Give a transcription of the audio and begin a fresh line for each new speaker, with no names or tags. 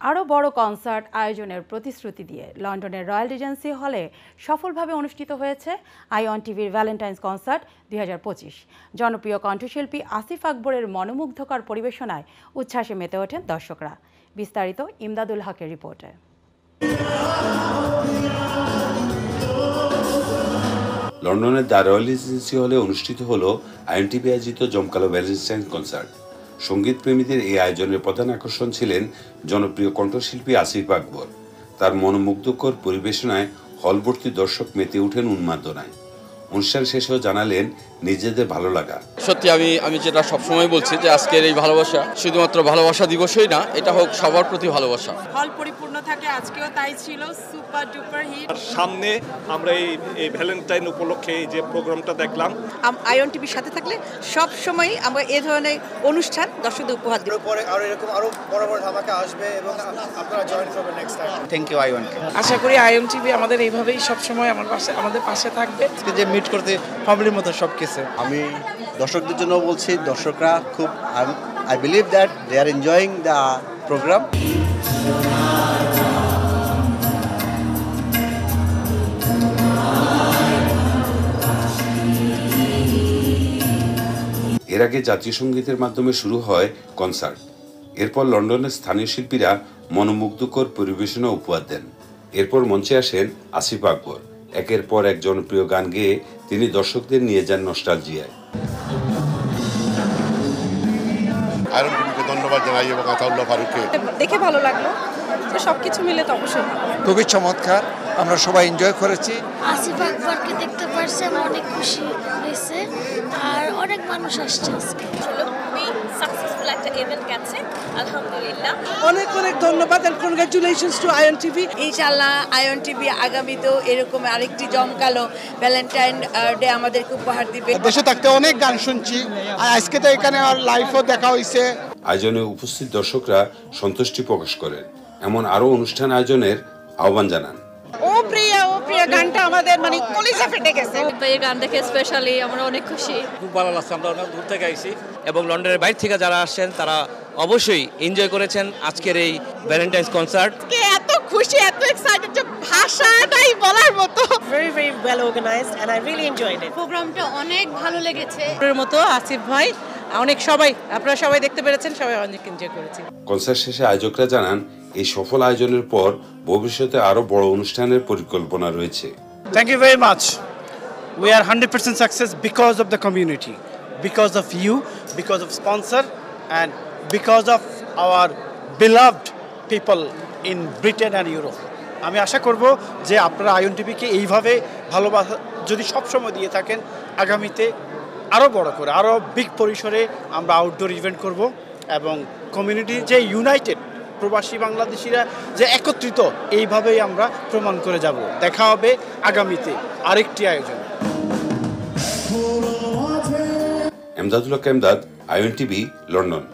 আরও বড় কনসার্ট আয়োজনের প্রতিশ্রুতি দিয়ে লন্ডনের রয়্যাল রিজেন্সি হলে সফলভাবে অনুষ্ঠিত হয়েছে আইওয়ান টিভির ভ্যালেন্টাইন্স কনসার্ট 2025। জনপ্রিয় কণ্ঠশিল্পী আসিফ আকবরের মনোমুগ্ধকর পরিবেশনায় উচ্ছ্বাসে মেতে ওঠেন দর্শকরা। বিস্তারিত ইমদাদুল হকের রিপোর্টে।
লন্ডনের দ্য রয়্যাল রিজেন্সি হলে অনুষ্ঠিত হলো আইওয়ান টিভি আয়োজিত জমকালো ভ্যালেন্টাইন্স কনসার্ট। সঙ্গীত প্রেমীদের এই আয়োজনের প্রধান আকর্ষণ ছিলেন জনপ্রিয় কণ্ঠশিল্পী আসিফ আকবর। তার মনোমুগ্ধকর পরিবেশনায় হলভর্তি দর্শক মেতে ওঠেন উন্মাদনায়। অনুষ্ঠান শেষেও জানালেন নিজেদের ভালো লাগা।
সত্যি আমি যেটা সবসময় বলছি যে আজকের এই ভালোবাসা শুধুমাত্র ভালোবাসা দিবসই না, এটা হোক সবার প্রতি ভালোবাসা।
হল পরিপূর্ণ থাকে, আজকেও তাই ছিল, সুপার ডুপার হিট।
সামনে আমরা এই ভ্যালেন্টাইন উপলক্ষে এই যে প্রোগ্রামটা দেখলাম,
আইওয়ান টিভির সাথে থাকলে সব সময় আমরা এই ধরনের অনুষ্ঠান দর্শকদের উপহার দেব।
পরে এরকম আরো বড় বড় ধামাকা আসবে এবং আপনারা জয়েন করবেন নেক্সট টাইম।
থ্যাংক ইউ আইওয়ানকে।
আশা করি আইওয়ান টিভি আমাদের এইভাবেই সব সময় আমাদের পাশে থাকবে।
যে মিট করতে ফ্যামিলির মতো সবকিছু।
আমি দর্শকদের জন্য বলছি, দর্শকরা খুব I believe that they are enjoying the program.
এর আগে জাতীয় সঙ্গীতের মাধ্যমে শুরু হয় কনসার্ট। এরপর লন্ডনের স্থানীয় শিল্পীরা মনোমুগ্ধকর পরিবেশনা উপহার দেন। এরপর মঞ্চে আসেন আসিফ আকবর। একের পর এক জনপ্রিয় গান গেয়ে তিনি দর্শকদের নিয়ে যান নস্টালজিয়ায়।
আয়রন টিভিকে ধন্যবাদ জানাই এবং আতাউল্লাহ ফারুককে।
দেখে ভালো লাগলো, যে সবকিছু মিলে তো অবশ্যই
খুবই চমৎকার, আমরা সবাই এনজয় করেছি।
আসিফ আকবরকে দেখতে পারছি, অনেক খুশি হয়েছে, আর অনেক মানুষ আসছে আজকে।
খুবই সাকসেসফুল একটা ইভেন্ট গেছে, আলহামদুলিল্লাহ।
অনেক ধন্যবাদ and congratulations to iOne TV.
ইনশাআল্লাহ আইওয়ান টিভি আগামীতেও এরকম আরেকটি জমকালো ভ্যালেন্টাইন ডে আমাদেরকে উপহার দিবে।
দেশে থাকতে অনেক গান শুনছি, আর আজকে তো এখানে লাইভও দেখা হয়েছে।
আয়োজনে উপস্থিত দর্শকরা সন্তুষ্টি প্রকাশ করেন, এমন আরও অনুষ্ঠান আয়োজনের আহ্বান জানান।
ও প্রিয়া গানটা আমাদের মানে কলিজা ফেটে গেছে।
এই গান দেখে স্পেশালি আমরা অনেক খুশি,
খুব ভালো লাগছে। আমরা অনেক দূর থেকে আইছি এবং লন্ডনের বাইরে থেকে যারা আসছেন তারা অবশ্যই এনজয় করেছেন আজকের এই ভ্যালেন্টাইন্স কনসার্ট।
এত খুশি, এত এক্সাইটেড যে ভাষা নাই বলার মতো।
Very well organized and I really enjoyed it.
প্রোগ্রামটা অনেক ভালো লেগেছে।
এর মতো আসিফ ভাই, অনেক সবাই আপনারা সবাই দেখতে পেরেছেন, সবাই অনেক এনজয় করেছি।
কনসার্ট শেষে আয়োজকরা জানান এই সফল আয়োজনের পর ভবিষ্যতে আরো বড় অনুষ্ঠানের পরিকল্পনা রয়েছে।
Thank you very much. We are 100% success because of the community, because of you, because of sponsor, and because of our beloved people in Britain and Europe. আমি আশা করব যে আপনারা আইওয়ান টিভিকে এইভাবে ভালোবাসা যদি সবসময় দিয়ে থাকেন, আগামীতে আরও বড় করে আরও বিগ পরিসরে আমরা আউটডোর ইভেন্ট করব এবং কমিউনিটি যে ইউনাইটেড, প্রবাসী বাংলাদেশিরা যে একত্রিত, এইভাবেই আমরা প্রমাণ করে যাব। দেখা হবে আগামীতে আরেকটি আয়োজন।
এমদাদুল হক, আইওয়ান টিভি, লন্ডন।